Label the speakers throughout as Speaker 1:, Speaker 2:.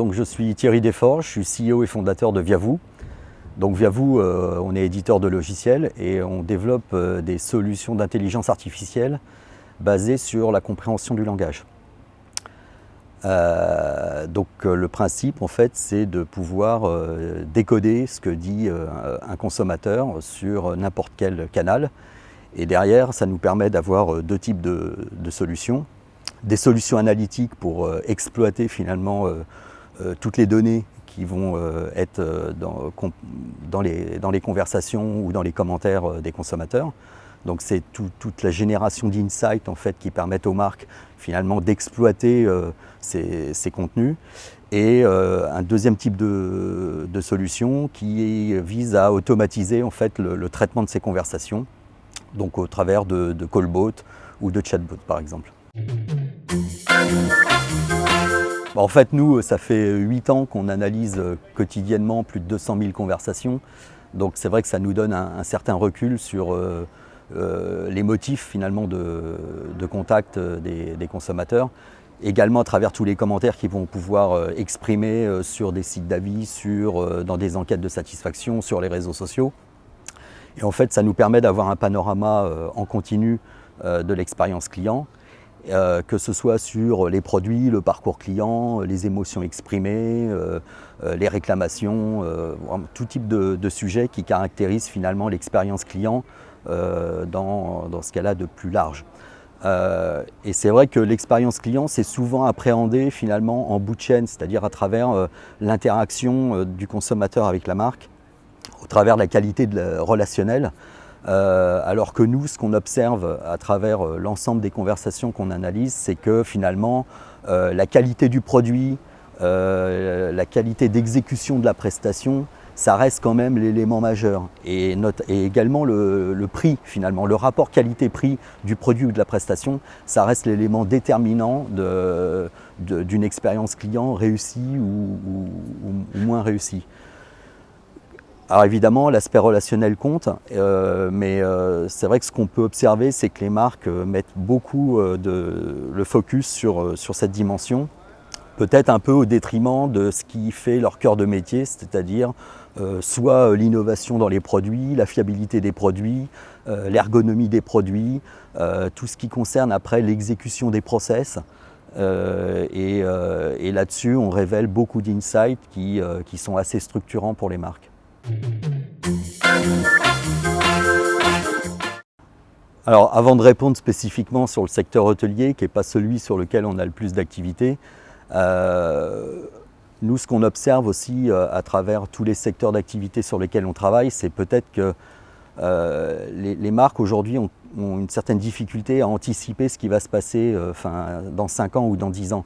Speaker 1: donc je suis Thierry Desforges, je suis CEO et fondateur de Viavou. Donc Viavou, on est éditeur de logiciels et on développe des solutions d'intelligence artificielle basées sur la compréhension du langage. Le principe, en fait, c'est de pouvoir décoder ce que dit un consommateur sur n'importe quel canal. Et derrière, ça nous permet d'avoir deux types de solutions. Des solutions analytiques pour exploiter finalement toutes les données qui vont être dans les conversations ou dans les commentaires des consommateurs. Donc c'est toute la génération d'insights en fait, qui permettent aux marques finalement d'exploiter ces contenus. Et un deuxième type de solution qui vise à automatiser en fait, le traitement de ces conversations, donc au travers de callbots ou de chatbots par exemple. En fait, nous, ça fait 8 ans qu'on analyse quotidiennement plus de 200 000 conversations. Donc c'est vrai que ça nous donne un certain recul sur les motifs finalement de contact des consommateurs. Également à travers tous les commentaires qu'ils vont pouvoir exprimer sur des sites d'avis, dans des enquêtes de satisfaction, sur les réseaux sociaux. Et en fait, ça nous permet d'avoir un panorama en continu de l'expérience client. Que ce soit sur les produits, le parcours client, les émotions exprimées, les réclamations, tout type de sujets qui caractérisent finalement l'expérience client dans ce cas-là de plus large. Et c'est vrai que l'expérience client, c'est souvent appréhendé finalement en bout de chaîne, c'est-à-dire à travers l'interaction du consommateur avec la marque, au travers de la qualité relationnelle. Alors que nous, ce qu'on observe à travers l'ensemble des conversations qu'on analyse, c'est que finalement, la qualité du produit, la qualité d'exécution de la prestation, ça reste quand même l'élément majeur. Et également le prix, finalement, le rapport qualité-prix du produit ou de la prestation, ça reste l'élément déterminant d'une expérience client réussie ou moins réussie. Alors évidemment, l'aspect relationnel compte, mais c'est vrai que ce qu'on peut observer, c'est que les marques mettent beaucoup le focus sur cette dimension, peut-être un peu au détriment de ce qui fait leur cœur de métier, c'est-à-dire soit l'innovation dans les produits, la fiabilité des produits, l'ergonomie des produits, tout ce qui concerne après l'exécution des process. Et là-dessus, on révèle beaucoup d'insights qui sont assez structurants pour les marques. Alors avant de répondre spécifiquement sur le secteur hôtelier, qui n'est pas celui sur lequel on a le plus d'activité, nous ce qu'on observe aussi à travers tous les secteurs d'activité sur lesquels on travaille, c'est peut-être que les marques aujourd'hui ont une certaine difficulté à anticiper ce qui va se passer dans 5 ans ou dans 10 ans.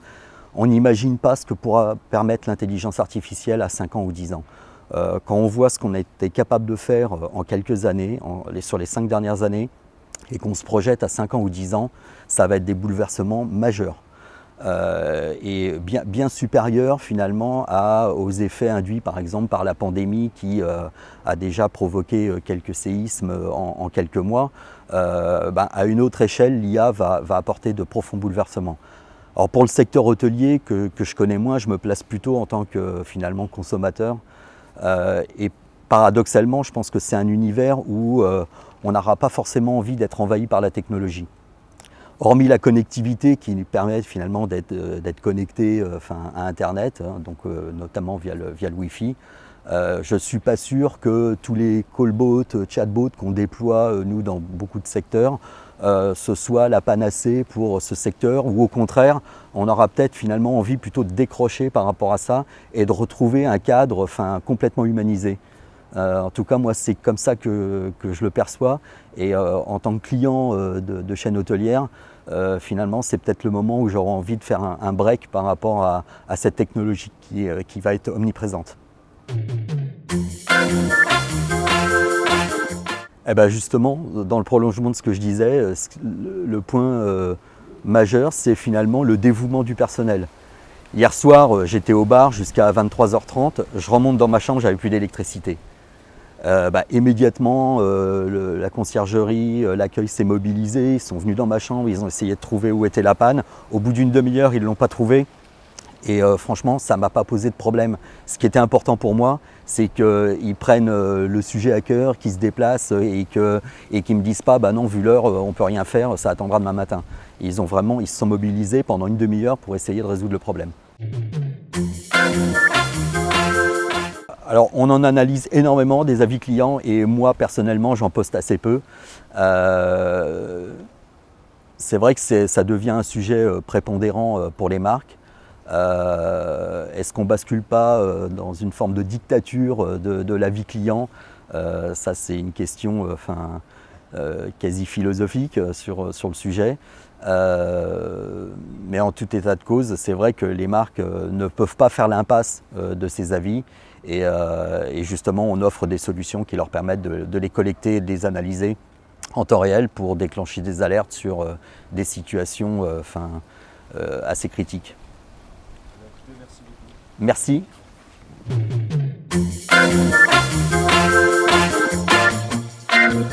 Speaker 1: On n'imagine pas ce que pourra permettre l'intelligence artificielle à 5 ans ou 10 ans. Quand on voit ce qu'on a été capable de faire en quelques années, sur les 5 dernières années, et qu'on se projette à 5 ans ou 10 ans, ça va être des bouleversements majeurs. Et bien supérieurs finalement aux effets induits par exemple par la pandémie qui a déjà provoqué quelques séismes en quelques mois. À une autre échelle, l'IA va apporter de profonds bouleversements. Alors pour le secteur hôtelier que je connais moins, je me place plutôt en tant que finalement consommateur. Et paradoxalement, je pense que c'est un univers où on n'aura pas forcément envie d'être envahi par la technologie. Hormis la connectivité qui nous permet finalement d'être connecté à Internet, notamment via le Wi-Fi, je ne suis pas sûr que tous les callbots, chatbots qu'on déploie nous dans beaucoup de secteurs, ce soit la panacée pour ce secteur, ou au contraire, on aura peut-être finalement envie plutôt de décrocher par rapport à ça et de retrouver un cadre complètement humanisé. En tout cas, moi, c'est comme ça que je le perçois. Et en tant que client de chaîne hôtelière, finalement, c'est peut-être le moment où j'aurai envie de faire un break par rapport à cette technologie qui va être omniprésente. Et bien justement, dans le prolongement de ce que je disais, le point majeur, c'est finalement le dévouement du personnel. Hier soir, j'étais au bar jusqu'à 23h30, je remonte dans ma chambre, j'avais plus d'électricité. Immédiatement, la conciergerie, l'accueil s'est mobilisé, ils sont venus dans ma chambre, ils ont essayé de trouver où était la panne. Au bout d'une demi-heure, ils ne l'ont pas trouvé. Et franchement, ça ne m'a pas posé de problème. Ce qui était important pour moi, c'est qu'ils prennent le sujet à cœur, qu'ils se déplacent et qu'ils ne me disent pas bah non, vu l'heure, on ne peut rien faire, ça attendra demain matin. Ils se sont mobilisés pendant une demi-heure pour essayer de résoudre le problème. Alors, on en analyse énormément des avis clients et moi, personnellement, j'en poste assez peu. C'est vrai que ça devient un sujet prépondérant pour les marques. Est-ce qu'on ne bascule pas dans une forme de dictature de l'avis client? Ça, c'est une question quasi philosophique sur le sujet. Mais en tout état de cause, c'est vrai que les marques ne peuvent pas faire l'impasse de ces avis. Et justement, on offre des solutions qui leur permettent de les collecter et de les analyser en temps réel pour déclencher des alertes sur des situations assez critiques. Merci.
Speaker 2: Merci.